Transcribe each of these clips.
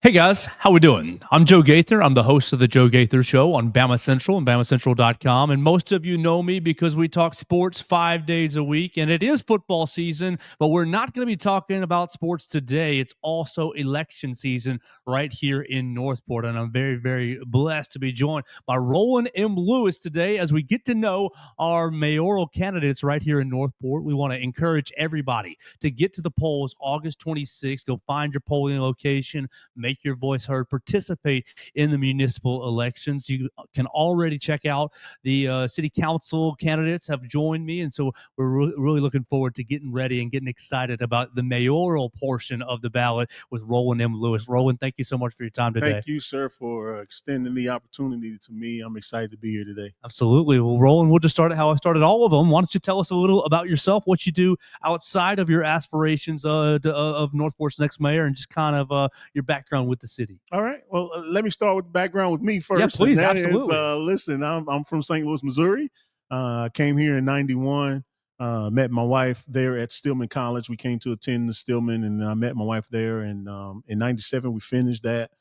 Hey guys, how we doing? I'm Joe Gaither. I'm the host of the Joe Gaither Show on Bama Central and BamaCentral.com. And most of you know me because we talk sports 5 days a week. And it is football season, but we're not going to be talking about sports today. It's also election season right here in Northport. And I'm very, very blessed to be joined by Roland M Lewis today as we get to know our mayoral candidates right here in Northport. We want to encourage everybody to get to the polls August 26th. Go find your polling location, make your voice heard, participate in the municipal elections. You can already check out the city council candidates have joined me, and so we're really looking forward to getting ready and getting excited about the mayoral portion of the ballot with Roland M Lewis. Roland, thank you so much for your time today. Thank you, sir, for extending the opportunity to me. I'm excited to be here today. Absolutely. Well, Roland, we'll just start it how I started all of them. Why don't you tell us a little about yourself, what you do outside of your aspirations of Northport's next mayor, and just kind of your background with the city. All right. Well, let me start with the background with me first. Yeah, please. And that Absolutely. listen, I'm from St. Louis, Missouri. I came here in '91. Met my wife there at Stillman College. We came to attend the Stillman, and I met my wife there. And in '97, we finished that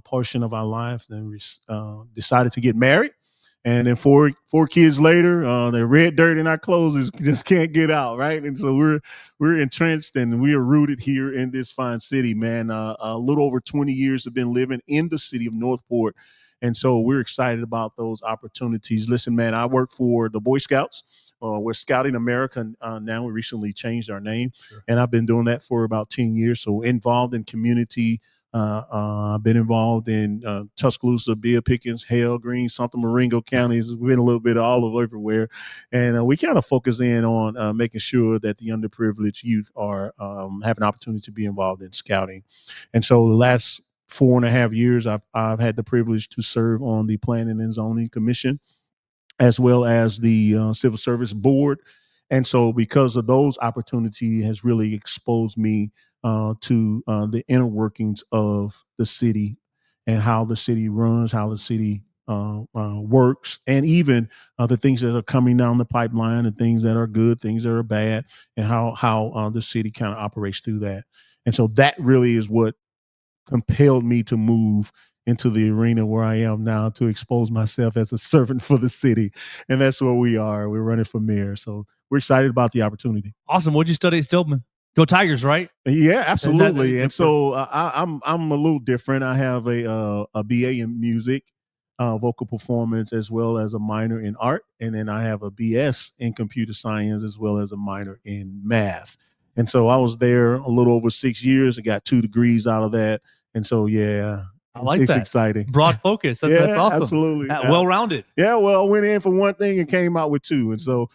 portion of our lives, and we decided to get married. And then four kids later, the red dirt in our clothes just can't get out, right? And so we're entrenched and we are rooted here in this fine city, man. A little over 20 years have been living in the city of Northport. And so we're excited about those opportunities. Listen, man, I work for the Boy Scouts. We're Scouting America now. We recently changed our name, Sure. and I've been doing that for about 10 years. So involved in community. I've been involved in Tuscaloosa, Beer Pickens, Hale, Green, Santa Marengo counties. We've been a little bit all over everywhere. And we kind of focus in on making sure that the underprivileged youth are have an opportunity to be involved in scouting. And so the last 4.5 years, I've had the privilege to serve on the Planning and Zoning Commission, as well as the Civil Service Board. And so because of those opportunities has really exposed me to the inner workings of the city and how the city runs, how the city works, and even the things that are coming down the pipeline, and things that are good, things that are bad, and how the city kind of operates through that. And so that really is what compelled me to move into the arena where I am now, to expose myself as a servant for the city. And that's where we are. We're running for mayor. So we're excited about the opportunity. Awesome. What'd you study at Stillman? Go Tigers, right? Yeah, absolutely. And And so I'm a little different. I have a BA in music, vocal performance, as well as a minor in art, and then I have a BS in computer science, as well as a minor in math. And so I was there a little over 6 years. I got 2 degrees out of that. And so, yeah, I like it's that. exciting. Broad focus. That's Yeah, awesome. absolutely. Well-rounded. Yeah, well, I went in for one thing and came out with 2. And so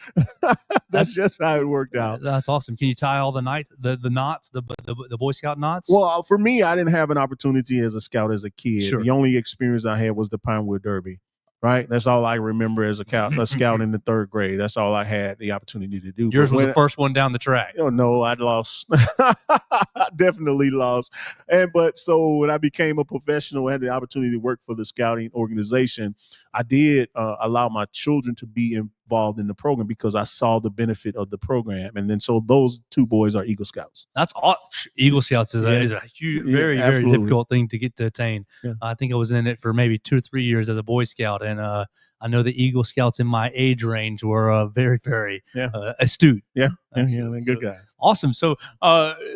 that's just how it worked out. That's awesome. Can you tie all the knots, the Boy Scout knots? Well, for me, I didn't have an opportunity as a scout as a kid. Sure. The only experience I had was the Pinewood Derby, right? That's all I remember as a scout in the 3rd grade. That's all I had the opportunity to do. Yours was the first one down the track. Oh, no, I'd lost. I definitely lost. But so when I became a professional, I had the opportunity to work for the scouting organization. I did allow my children to be involved in the program because I saw the benefit of the program. And then so those 2 boys are Eagle Scouts. That's awesome. Eagle Scouts is a huge, very difficult thing to get to attain. Yeah. I think I was in it for maybe 2 or 3 years as a Boy Scout, and I know the Eagle Scouts in my age range were very, very astute. Yeah, they're good guys. Awesome. So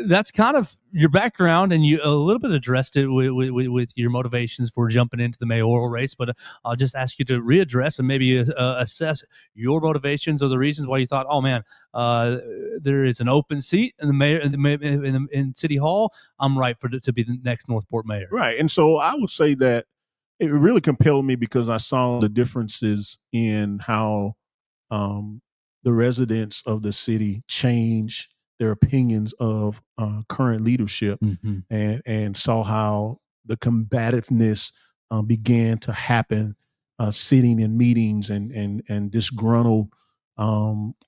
that's kind of your background, and you a little bit addressed it with your motivations for jumping into the mayoral race. But I'll just ask you to readdress and maybe assess your motivations or the reasons why you thought, oh man, there is an open seat in the mayor in City Hall. I'm right to be the next Northport mayor. Right, and so I would say that it really compelled me because I saw the differences in how the residents of the city change their opinions of current leadership, and saw how the combativeness began to happen, sitting in meetings and disgruntled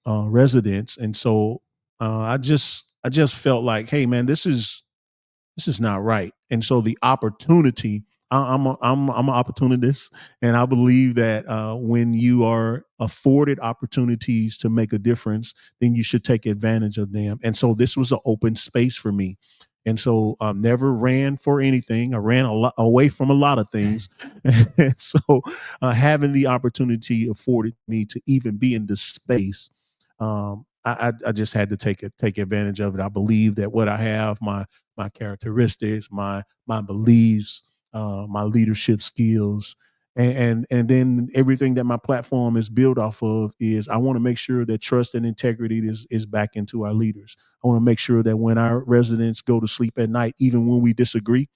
residents. And so I just felt like, hey man, this is not right. And so the opportunity, I'm an opportunist, and I believe that when you are afforded opportunities to make a difference, then you should take advantage of them. And so this was an open space for me. And so never ran for anything. I ran a lot away from a lot of things. And so having the opportunity afforded me to even be in this space, I just had to take advantage of it. I believe that what I have, my characteristics, my beliefs, my leadership skills, and then everything that my platform is built off of is I want to make sure that trust and integrity is back into our leaders. I want to make sure that when our residents go to sleep at night, even when we disagree,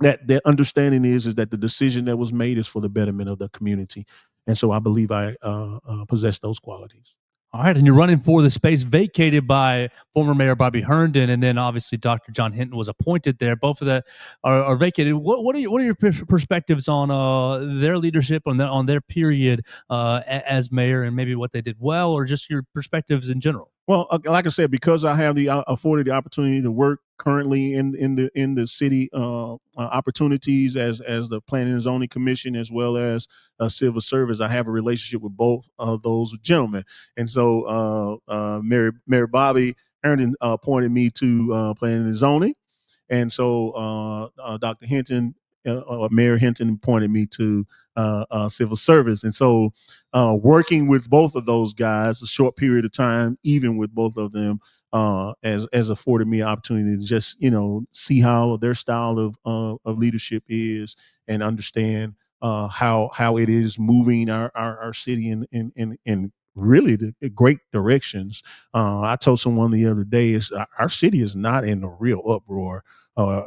that their understanding is that the decision that was made is for the betterment of the community. And so I believe I possess those qualities. All right, and you're running for the space vacated by former Mayor Bobby Herndon, and then obviously Dr. John Hinton was appointed there. Both of that are vacated. What are your perspectives on their leadership on their period as mayor, and maybe what they did well, or just your perspectives in general? Well, like I said, because I have the afforded the opportunity to work currently in the city opportunities as the Planning and Zoning Commission as well as civil service, I have a relationship with both of those gentlemen, and so Mayor Bobby Herndon appointed me to Planning and Zoning, and so Dr. Hinton, Mayor Hinton, appointed me to civil service. And so working with both of those guys a short period of time, even with both of them, as afforded me an opportunity to just see how their style of leadership is and understand how it is moving our city in really the great directions. I told someone the other day is our city is not in a real uproar.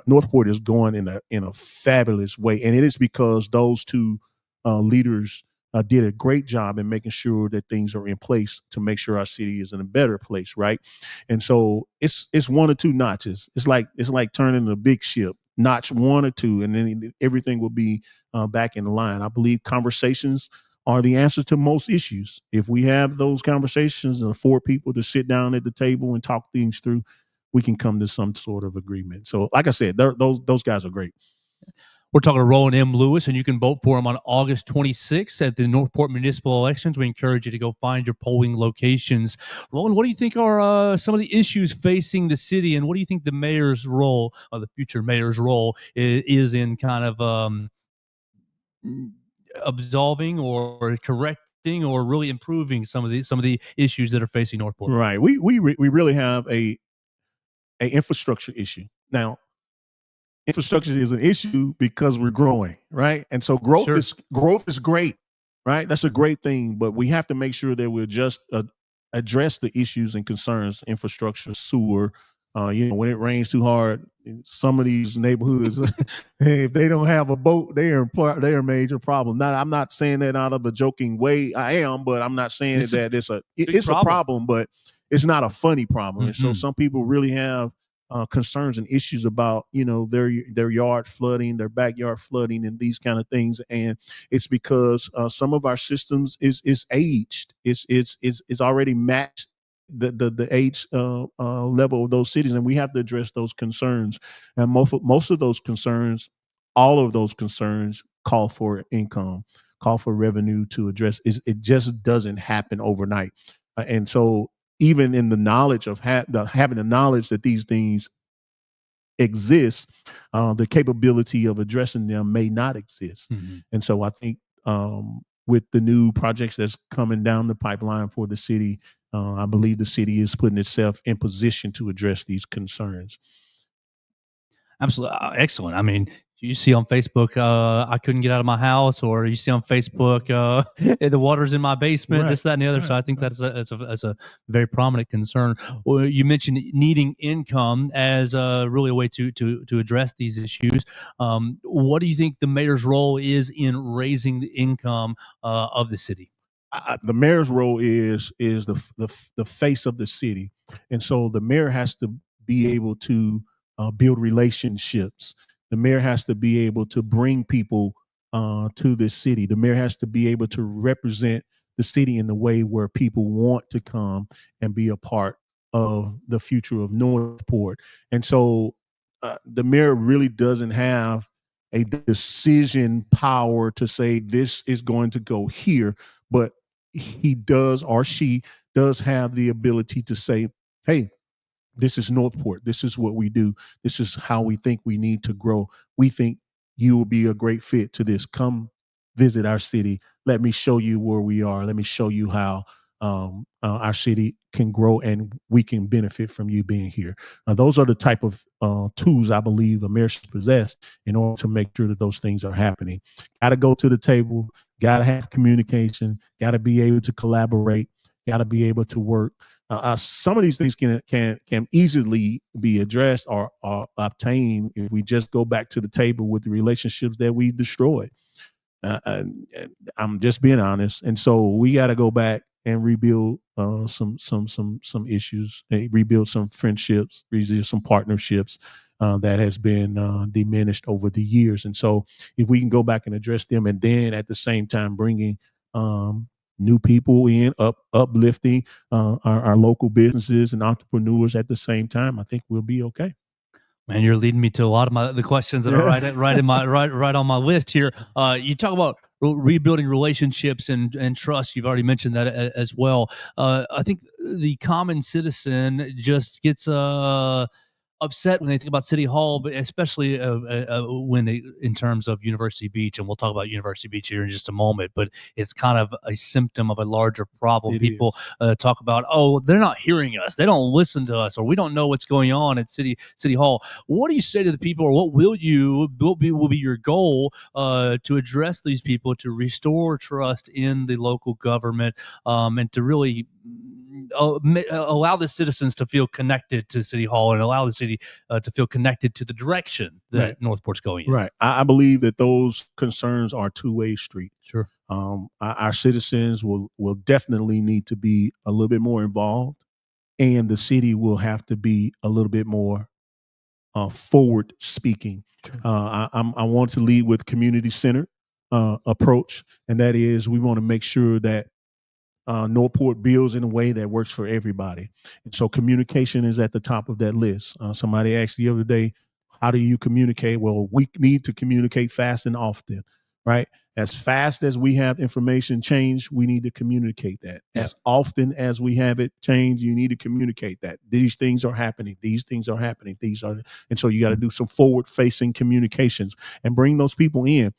Northport is going in a fabulous way, and it is because those two leaders did a great job in making sure that things are in place to make sure our city is in a better place, right? And so it's one or two notches. It's like turning a big ship, notch one or two, and then everything will be back in line. I believe conversations are the answer to most issues. If we have those conversations and afford people to sit down at the table and talk things through, we can come to some sort of agreement. So, like I said, those guys are great. We're talking to Roland M Lewis, and you can vote for him on August 26th at the Northport Municipal Elections. We encourage you to go find your polling locations. Roland, what do you think are some of the issues facing the city, and what do you think the mayor's role, or the future mayor's role, is in kind of absolving or correcting or really improving some of the issues that are facing Northport? Right. We really have a infrastructure issue now. Infrastructure is an issue because we're growing, right? And so Sure. growth is great, right? That's a great thing, but we have to make sure that we just address the issues and concerns, infrastructure, sewer. When it rains too hard, in some of these neighborhoods, if they don't have a boat, they're a major problem. Now, I'm not saying that out of a joking way. I am, but I'm not saying It's a that big it's a problem. problem, but it's not a funny problem. And so Mhm. some people really have concerns and issues about their yard flooding, their backyard flooding, and these kind of things. And it's because some of our systems is aged. It's already matched the age level of those cities, and we have to address those concerns. And most of those concerns, all of those concerns, call for income, call for revenue to address. It just doesn't happen overnight, and so even in the knowledge of having the knowledge that these things exist, the capability of addressing them may not exist. Mhm. And so I think with the new projects that's coming down the pipeline for the city, I believe the city is putting itself in position to address these concerns. Absolutely, excellent. I mean, you see on Facebook, I couldn't get out of my house, or you see on Facebook, the water's in my basement, Right, this, that, and the other. So right, I think right. that's a very prominent concern. Well, you mentioned needing income as really a way to address these issues. What do you think the mayor's role is in raising the income of the city? The mayor's role is the face of the city, and so the mayor has to be able to build relationships. The mayor has to be able to bring people to this city. The mayor has to be able to represent the city in the way where people want to come and be a part of the future of Northport. And so the mayor really doesn't have a decision power to say this is going to go here, but he does or she does have the ability to say, hey, This is Northport. This is what we do. This is how we think we need to grow. We think you will be a great fit to this. Come visit our city. Let me show you where we are. Let me show you how our city can grow and we can benefit from you being here. Those are the type of tools I believe Americans possess in order to make sure that those things are happening. Got to go to the table. Got to have communication. Got to be able to collaborate. Got to be able to work. Some of these things can easily be addressed or obtained if we just go back to the table with the relationships that we destroyed. I'm just being honest, and so we got to go back and rebuild some issues, rebuild some friendships, rebuild some partnerships that has been diminished over the years. And so, if we can go back and address them, and then at the same time bringing new people in, uplifting our local businesses and entrepreneurs at the same time, I think we'll be okay. Man, you're leading me to a lot of the questions that are right in my right on my list here. You talk about rebuilding relationships and trust. You've already mentioned that as well. I think the common citizen just gets upset when they think about City Hall, but especially when they, in terms of University Beach, and we'll talk about University Beach here in just a moment. But it's kind of a symptom of a larger problem. It People talk about, oh, they're not hearing us, they don't listen to us, or we don't know what's going on at City Hall. What do you say to the people, or what will be your goal to address these people, to restore trust in the local government, and to really allow the citizens to feel connected to City Hall, and allow the city to feel connected to the direction that Right. Northport's going in? Right. I believe that those concerns are two-way street. Sure. Our citizens will definitely need to be a little bit more involved, and the city will have to be a little bit more forward speaking. Sure. I want to lead with community centered approach, and that is we want to make sure that Northport builds in a way that works for everybody. And so communication is at the top of that list. Somebody asked the other day, how do you communicate? Well, we need to communicate fast and often, right? As fast as we have information change, we need to communicate that. Yeah. As often as we have it change, you need to communicate that. These things are happening. These things are happening. And so you got to do some forward facing communications and bring those people in.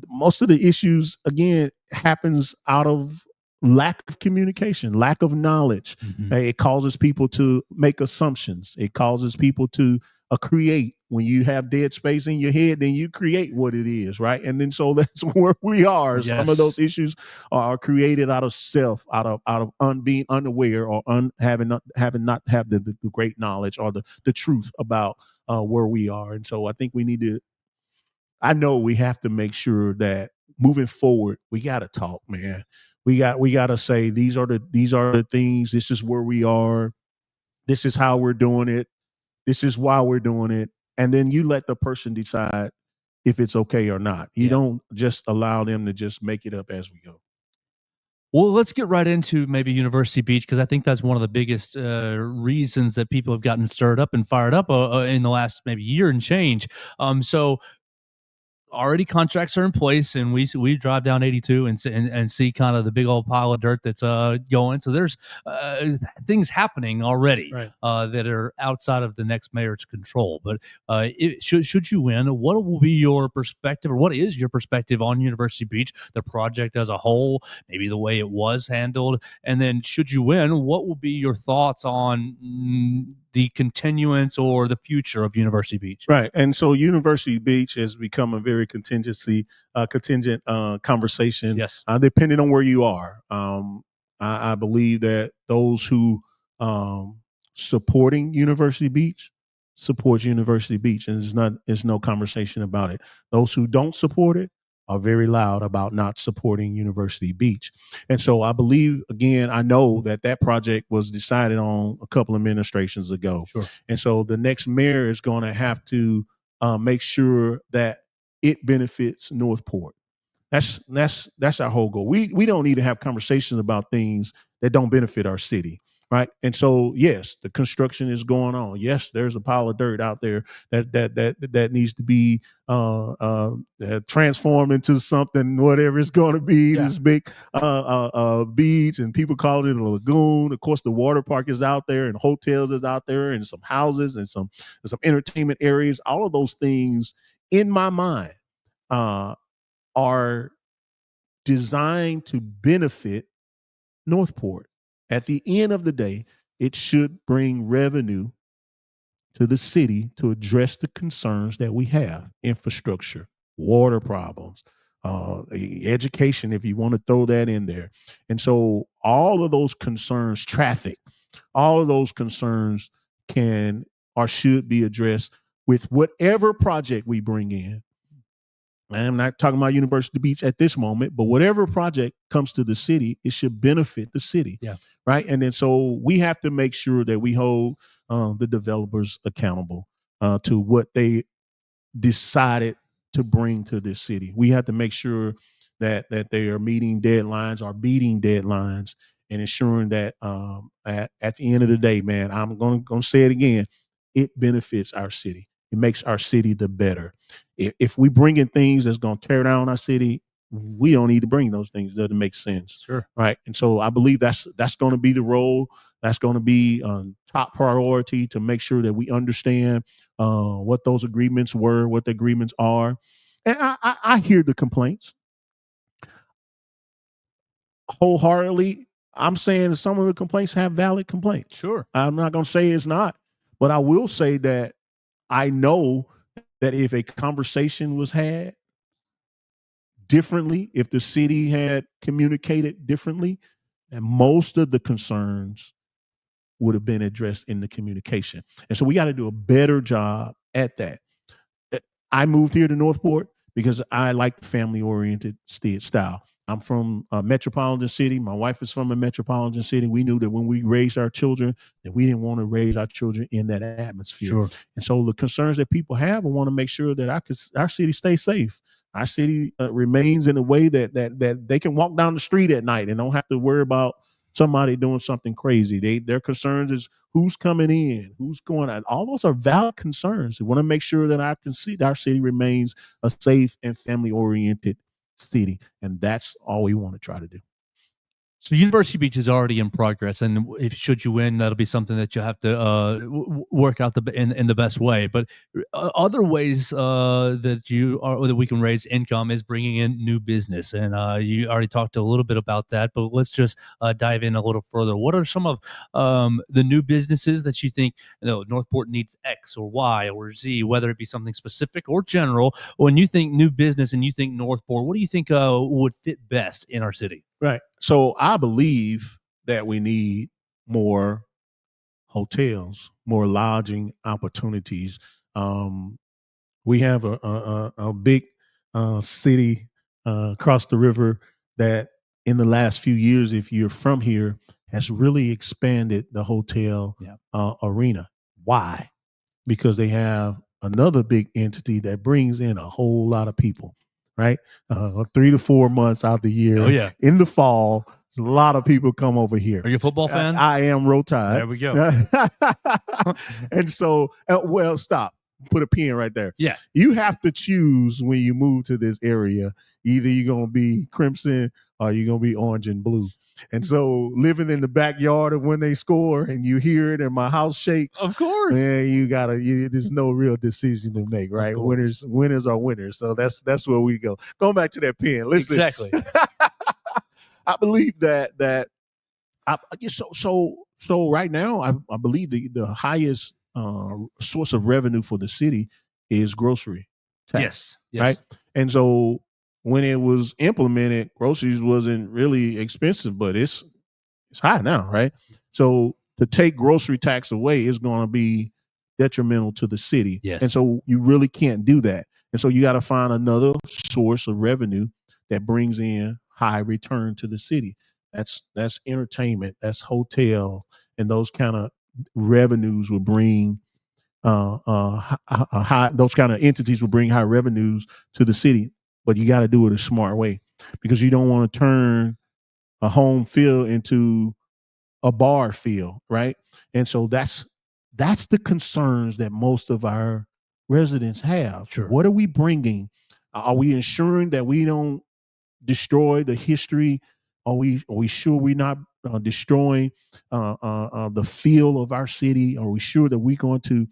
Most of the issues again happens out of lack of communication, lack of knowledge. It causes people to make assumptions. It causes people to create. When you have dead space in your head, then you create what it is, right? And then so that's where we are. Yes. Some of those issues are created out of self, out of being unaware, or having not have the great knowledge or the truth about where we are. And so I think we need to, I know we have to make sure that moving forward, we got to talk, man. We got to say these are the things. This is where we are. This is how we're doing it. This is why we're doing it. And then you let the person decide if it's okay or not. You don't just allow them to just make it up as we go. Well, let's get right into maybe University Beach, because I think that's one of the biggest reasons that people have gotten stirred up and fired up in the last maybe year and change. So already contracts are in place, and we drive down 82 and see kind of the big old pile of dirt that's going. So there's things happening already, Right. that are outside of the next mayor's control. But should you win, what will be your perspective, or what is your perspective on University Beach, the project as a whole, maybe the way it was handled? And then should you win, what will be your thoughts on the continuance or the future of University Beach? Right. And so University Beach has become a very contingent conversation. Yes. Depending on where you are. I believe that those who supporting University Beach supports University Beach, and there's no conversation about it. Those who don't support it are very loud about not supporting University Beach. And so I believe, again, I know that project was decided on a couple of administrations ago. Sure. And so the next mayor is going to have to make sure that it benefits Northport. That's our whole goal. We don't need to have conversations about things that don't benefit our city. right? And so, yes, the construction is going on. Yes, there's a pile of dirt out there that needs to be transformed into something, whatever it's going to be. This big beach, and people call it a lagoon. Of course, the water park is out there, and hotels is out there, and some houses, and some entertainment areas. All of those things, in my mind, are designed to benefit Northport. At the end of the day, it should bring revenue to the city to address the concerns that we have: infrastructure, water problems, education, if you want to throw that in there. And so all of those concerns, traffic, all of those concerns can or should be addressed with whatever project we bring in. I'm not talking about University Beach at this moment, but whatever project comes to the city, it should benefit the city. Yeah. Right. And then so we have to make sure that we hold the developers accountable to what they decided to bring to this city. We have to make sure that they are meeting deadlines or beating deadlines, and ensuring that at the end of the day, man, I'm going to say it again, it benefits our city. It makes our city the better. If we bring in things that's going to tear down our city, we don't need to bring those things. It doesn't make sense. Sure. Right. And so I believe that's going to be the role. That's going to be top priority, to make sure that we understand what those agreements were, what the agreements are. And I hear the complaints wholeheartedly. I'm saying some of the complaints have valid complaints. Sure. I'm not going to say it's not, but I will say that I know that if a conversation was had differently, if the city had communicated differently, and most of the concerns would have been addressed in the communication. And so we got to do a better job at that. I moved here to Northport because I like the family-oriented style. I'm from a metropolitan city. My wife is from a metropolitan city. We knew that when we raised our children, that we didn't want to raise our children in that atmosphere. Sure. And so the concerns that people have, I want to make sure that our city stays safe. Our city remains in a way that they can walk down the street at night and don't have to worry about somebody doing something crazy. Their concerns is who's coming in, who's going out. All those are valid concerns. We want to make sure that our city remains a safe and family-oriented city, and that's all we want to try to do. So University Beach is already in progress, and if should you win, that'll be something that you have to work out in the best way. But other ways that we can raise income is bringing in new business, and you already talked a little bit about that. But let's just dive in a little further. What are some of the new businesses that you think Northport needs X or Y or Z, whether it be something specific or general? When you think new business and you think Northport, what do you think would fit best in our city? Right. So I believe that we need more hotels, more lodging opportunities. We have a big city across the river that in the last few years, if you're from here, has really expanded the hotel arena. Why? Because they have another big entity that brings in a whole lot of people, right? 3 to 4 months out the year. Oh, yeah. In the fall, a lot of people come over here. Are you a football fan? I am Roll Tide. There we go. And so, well, stop. Put a pin right there. Yeah. You have to choose when you move to this area. Either you're going to be crimson or you're going to be orange and blue. And so living in the backyard of when they score and you hear it and my house shakes. Of course. Man, there's no real decision to make, right? Winners are winners. So that's where we go. Going back to that pin. Listen. Exactly. I believe that so right now I believe the highest source of revenue for the city is grocery tax. Yes. Right. And so when it was implemented, groceries wasn't really expensive, but it's high now, right? So to take grocery tax away is going to be detrimental to the city. Yes. And so you really can't do that. And so you got to find another source of revenue that brings in high return to the city. That's entertainment, that's hotel, and those kind of revenues will bring high. Those kind of entities will bring high revenues to the city, but you got to do it a smart way because you don't want to turn a home field into a bar feel, right? And so that's the concerns that most of our residents have. Sure. What are we bringing? Are we ensuring that we don't destroy the history? Are we sure we're not destroying the feel of our city? Are we sure that we're going to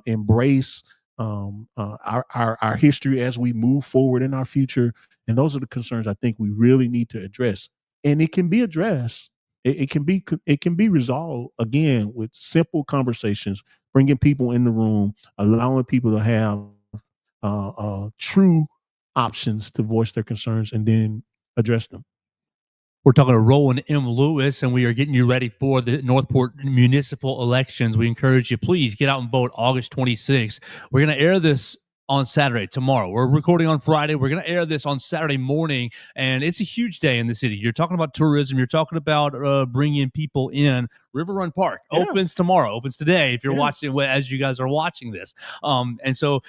embrace our history as we move forward in our future? And those are the concerns I think we really need to address. And it can be addressed. It can be resolved again with simple conversations, bringing people in the room, allowing people to have true options to voice their concerns and then address them. We're talking to Roland M Lewis, and we are getting you ready for the Northport Municipal Elections. We encourage you, please get out and vote August 26th. We're going to air this on Saturday, tomorrow. We're recording on Friday. We're going to air this on Saturday morning, and it's a huge day in the city. You're talking about tourism. You're talking about bringing people in. River Run Park opens tomorrow, opens today if you're watching, as you guys are watching this. And so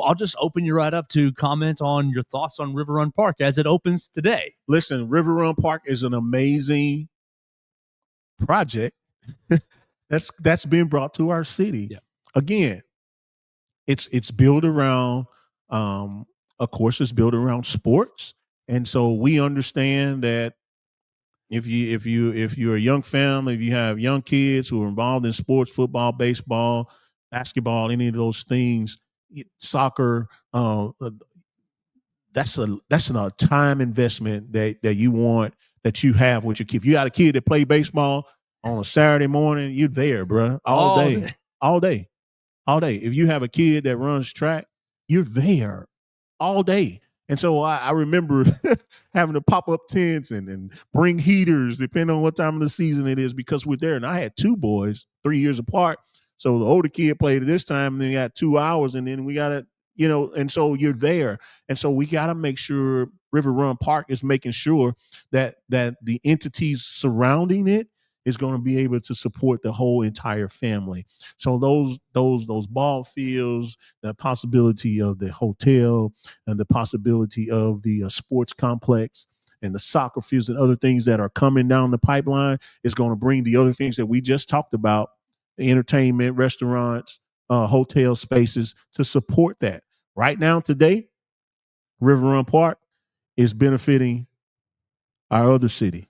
I'll just open you right up to comment on your thoughts on River Run Park as it opens today. Listen, River Run Park is an amazing project that's been brought to our city. Yeah. Again, it's built around of course it's built around sports. And so we understand that if you're a young family, if you have young kids who are involved in sports, football, baseball, basketball, any of those things, soccer, that's a time investment that you want, that you have with your kid. If you got a kid that play baseball on a Saturday morning, you're there, bro, all day, all day, all day. If you have a kid that runs track, you're there all day. And so I remember having to pop up tents and bring heaters, depending on what time of the season it is, because we're there. And I had two boys, 3 years apart. So the older kid played at this time, and then got 2 hours, and then we got to, and so you're there. And so we got to make sure River Run Park is making sure that the entities surrounding it is going to be able to support the whole entire family. So those ball fields, the possibility of the hotel, and the possibility of the sports complex and the soccer fields and other things that are coming down the pipeline is going to bring the other things that we just talked about, the entertainment, restaurants, hotel spaces, to support that. Right now, today, River Run Park is benefiting our other city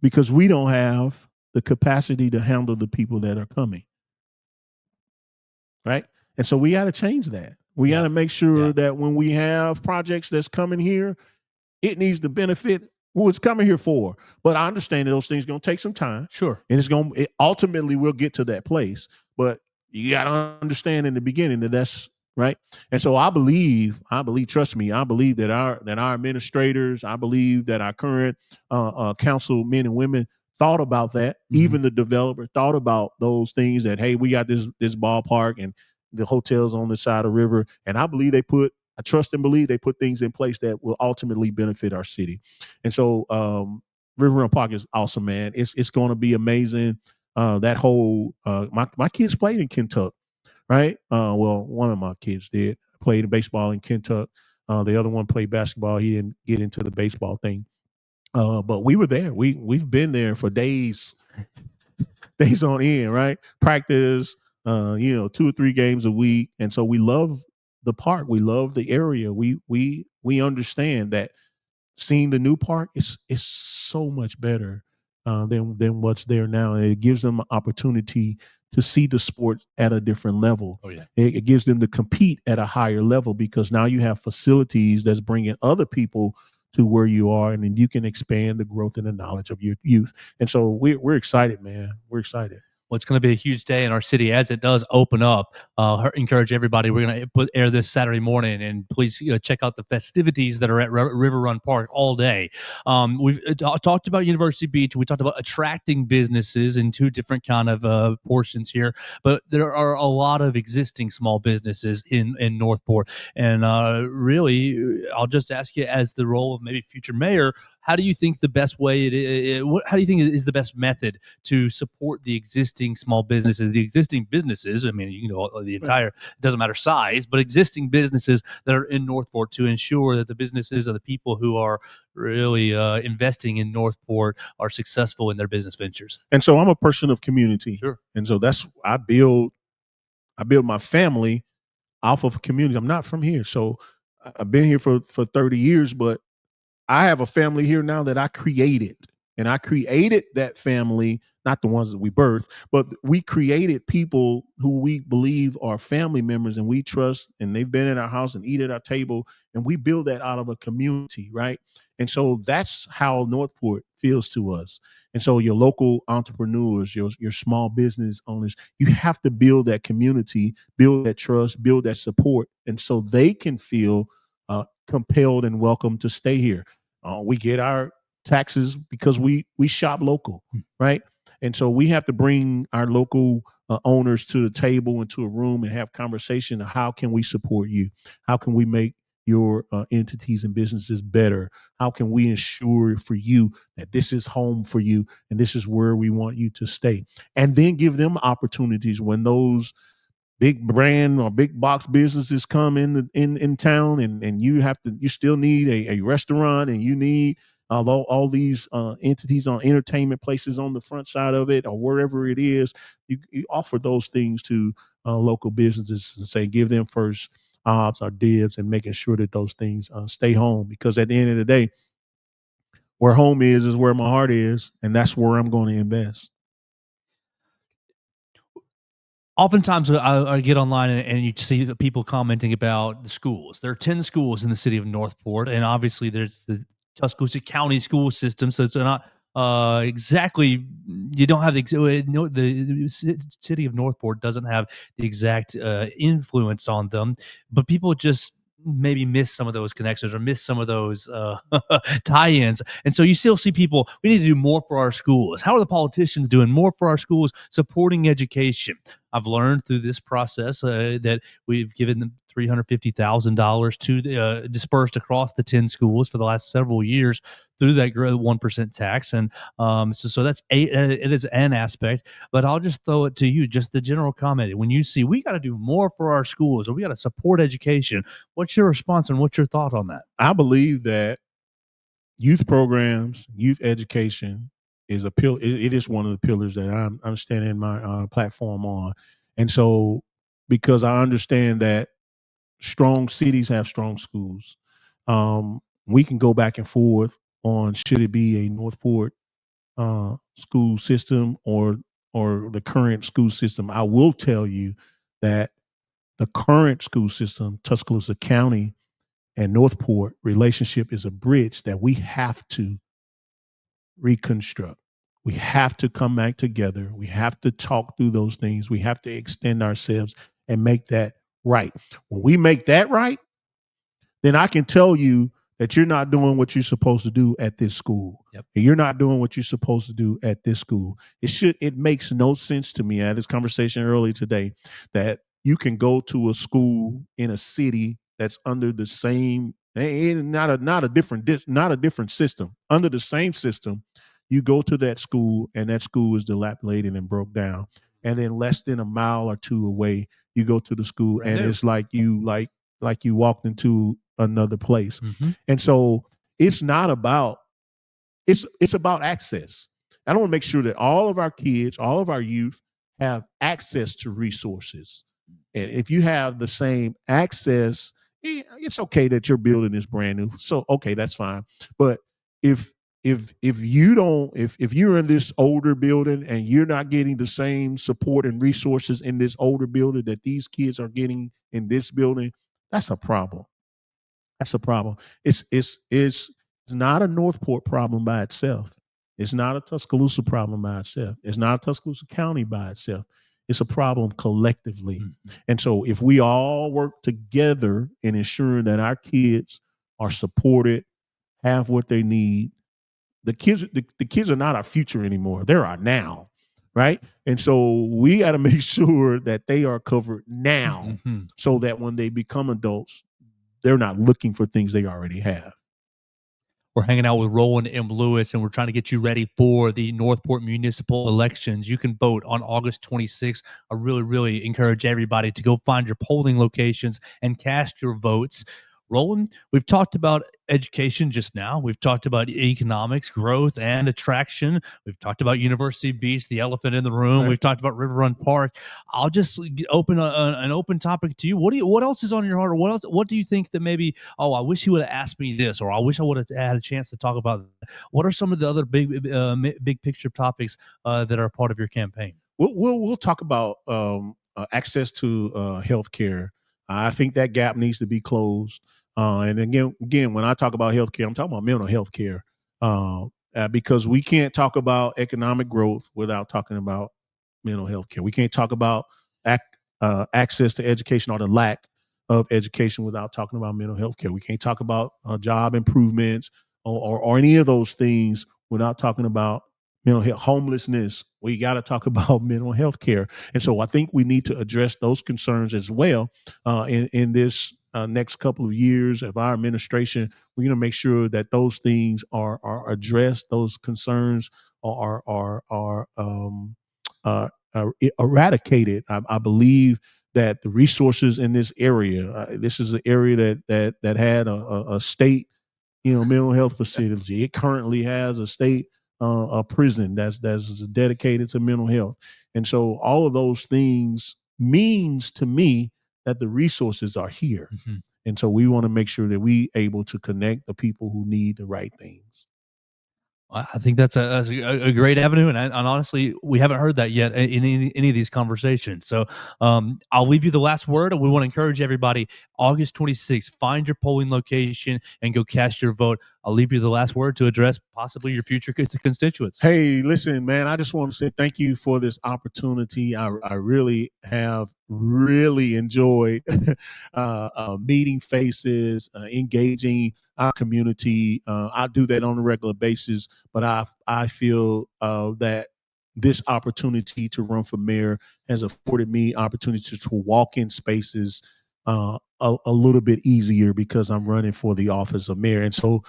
because we don't have the capacity to handle the people that are coming. Right? And so we got to change that. We got to make sure that when we have projects that's coming here, it needs to benefit who it's coming here for. But I understand that those things are going to take some time. Sure. And it ultimately we'll get to that place. But you got to understand in the beginning that's right. And so I believe, trust me, I believe that our administrators, I believe that our current council men and women thought about that. Mm-hmm. Even the developer thought about those things, that, hey, we got this ballpark and the hotels on the side of the river. And I trust and believe they put things in place that will ultimately benefit our city. And so River Run Park is awesome, man. It's going to be amazing. That whole my kids played in Kentucky, right? Well, one of my kids played baseball in Kentucky. The other one played basketball. He didn't get into the baseball thing. But we were there. We've been there for days on end, right? Practice, 2 or 3 games a week. And so we love the park. We love the area. We understand that seeing the new park is so much better than what's there now. And it gives them an opportunity to see the sport at a different level. Oh, yeah. It gives them to compete at a higher level, because now you have facilities that's bringing other people to where you are, and then you can expand the growth and the knowledge of your youth. And so we're excited, man. We're excited. Well, it's going to be a huge day in our city as it does open up. Encourage everybody. We're going to air this Saturday morning, and please check out the festivities that are at River Run Park all day. We've talked about University Beach. We talked about attracting businesses in 2 different kind of portions here, but there are a lot of existing small businesses in Northport. And really, I'll just ask you, as the role of maybe future mayor, how do you think the best way how do you think is the best method to support the existing existing small businesses, the existing businesses. I mean, you know, the entire, it doesn't matter size, but existing businesses that are in Northport to ensure that the businesses and the people who are really investing in Northport are successful in their business ventures. And so I'm a person of community. Sure. And so that's, I build my family off of community. I'm not from here. So I've been here for 30 years, but I have a family here now that I created. And I created that family, not the ones that we birthed, but we created people who we believe are family members and we trust, and they've been in our house and eat at our table. And we build that out of a community, right? And so that's how Northport feels to us. And so your local entrepreneurs, your small business owners, you have to build that community, build that trust, build that support. And so they can feel compelled and welcome to stay here. We get our taxes because we shop local, right? And so we have to bring our local owners to the table, into a room, and have conversation of how can we support you? How can we make your entities and businesses better? How can we ensure for you that this is home for you and this is where we want you to stay? And then give them opportunities when those big brand or big box businesses come in town, and you still need a restaurant, and you need all these entities on entertainment places on the front side of it, or wherever it is. You offer those things to local businesses and say, give them first odds or dibs, and making sure that those things stay home, because at the end of the day, where home is where my heart is, and that's where I'm going to invest. Oftentimes I get online and you see the people commenting about the schools. There are 10 schools in the city of Northport, and obviously there's the Tuscaloosa County school system, so it's not exactly, you don't have the city of Northport doesn't have the exact influence on them, but people just maybe miss some of those connections or miss some of those tie-ins. And so you still see people, we need to do more for our schools. How are the politicians doing more for our schools, supporting education? I've learned through this process that we've given them $350,000 to dispersed across the 10 schools for the last several years through that 1% tax. And so that's it is an aspect, but I'll just throw it to you, just the general comment. When you see we got to do more for our schools, or we got to support education, what's your response and what's your thought on that? I believe that youth programs, youth education is it is one of the pillars that I'm standing my platform on. And so, because I understand that strong cities have strong schools, we can go back and forth on should it be a Northport school system or the current school system. I will tell you that the current school system, Tuscaloosa County and Northport relationship, is a bridge that we have to reconstruct. We have to come back together. We have to talk through those things. We have to extend ourselves and make that right. When we make that right, then I can tell you that you're not doing what you're supposed to do at this school. Yep. And you're not doing what you're supposed to do at this school. It makes no sense to me. I had this conversation earlier today that you can go to a school in a city that's under the same, not a different system, under the same system. You go to that school and that school is dilapidated and broke down. And then less than a mile or two away, you go to the school Brand and new. it's like you walked into another place. Mm-hmm. And so it's not about it's about access. I want to make sure that all of our kids, all of our youth have access to resources. And if you have the same access, it's okay that your building is brand new. So okay, that's fine. But if you don't, if you're in this older building and you're not getting the same support and resources in this older building that these kids are getting in this building, that's a problem. That's a problem. It's not a Northport problem by itself. It's not a Tuscaloosa problem by itself. It's not a Tuscaloosa County by itself. It's a problem collectively. Mm-hmm. And so if we all work together in ensuring that our kids are supported, have what they need, the kids are not our future anymore. They're our now. Right. And so we got to make sure that they are covered now, Mm-hmm. so that when they become adults, they're not looking for things they already have. We're hanging out with Roland M Lewis, and we're trying to get you ready for the Northport Municipal Elections. You can vote on August 26th. I really, really encourage everybody to go find your polling locations and cast your votes. Roland, we've talked about education just now. We've talked about economics, growth, and attraction. We've talked about University Beach, the elephant in the room. Right. We've talked about River Run Park. I'll just open an open topic to you. What else is on your heart, or what do you think that maybe, oh, I wish he would have asked me this, or I wish I would have had a chance to talk about that? What are some of the other big picture topics that are part of your campaign? We'll talk about access to health care. I think that gap needs to be closed. And again, when I talk about healthcare, I'm talking about mental health care, because we can't talk about economic growth without talking about mental health care. We can't talk about access to education or the lack of education without talking about mental health care. We can't talk about job improvements or any of those things without talking about mental health. Homelessness, we got to talk about mental health care. And so I think we need to address those concerns as well in this next couple of years of our administration. We're going to make sure that those things are addressed, those concerns are eradicated. I believe that the resources in this area, this is an area that had a state, mental health facility. It currently has a state a prison that's dedicated to mental health, and so all of those things means to me that the resources are here, Mm-hmm. and so we want to make sure that we able to connect the people who need the right things. I think that's a great avenue, and honestly, we haven't heard that yet in any of these conversations. So I'll leave you the last word, and we want to encourage everybody. August 26th, find your polling location and go cast your vote. I'll leave you the last word to address possibly your future constituents. Hey, listen, man, I just want to say thank you for this opportunity. I really have really enjoyed meeting faces, engaging our community. I do that on a regular basis, but I feel that this opportunity to run for mayor has afforded me opportunity to walk in spaces a little bit easier because I'm running for the office of mayor. And so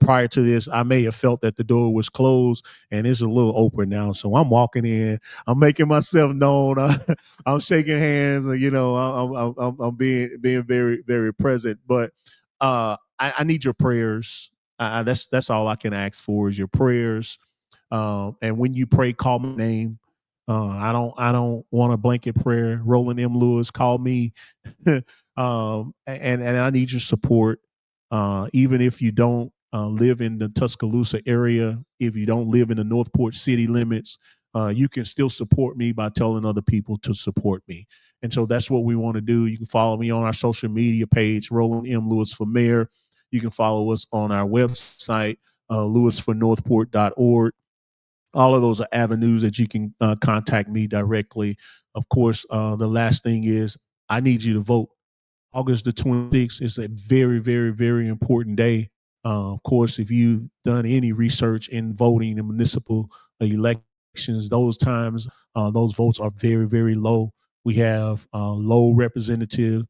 prior to this, I may have felt that the door was closed and it's a little open now. So I'm walking in, I'm making myself known, I'm shaking hands, I'm being very, very present. But I need your prayers. That's all I can ask for is your prayers. And when you pray, call my name. I don't want a blanket prayer. Roland M Lewis, call me. And I need your support. Even if you don't live in the Tuscaloosa area, if you don't live in the Northport city limits, you can still support me by telling other people to support me. And so that's what we want to do. You can follow me on our social media page, Roland M Lewis for Mayor. You can follow us on our website, lewisfornorthport.org. All of those are avenues that you can contact me directly. Of course, the last thing is I need you to vote. August the 26th is a very, very, very important day. Of course, if you've done any research in voting in municipal elections, those times, those votes are very, very low. We have low representation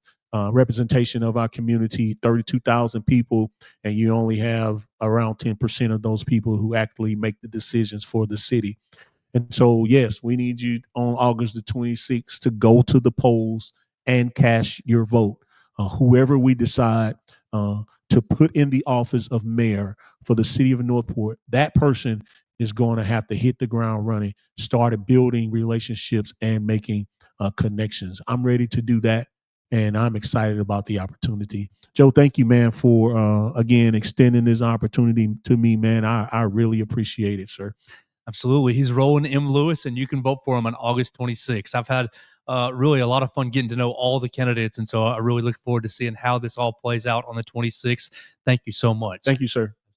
of our community, 32,000 people, and you only have around 10% of those people who actually make the decisions for the city. And so, yes, we need you on August the 26th to go to the polls and cast your vote. Whoever we decide to put in the office of mayor for the city of Northport, that person is going to have to hit the ground running, start building relationships and making connections. I'm ready to do that, and I'm excited about the opportunity. Joe, thank you, man, for again extending this opportunity to me, man. I really appreciate it, sir. Absolutely. He's Roland M. Lewis, and you can vote for him on August 26th. I've had really a lot of fun getting to know all the candidates, and so I really look forward to seeing how this all plays out on the 26th. Thank you so much. Thank you, sir.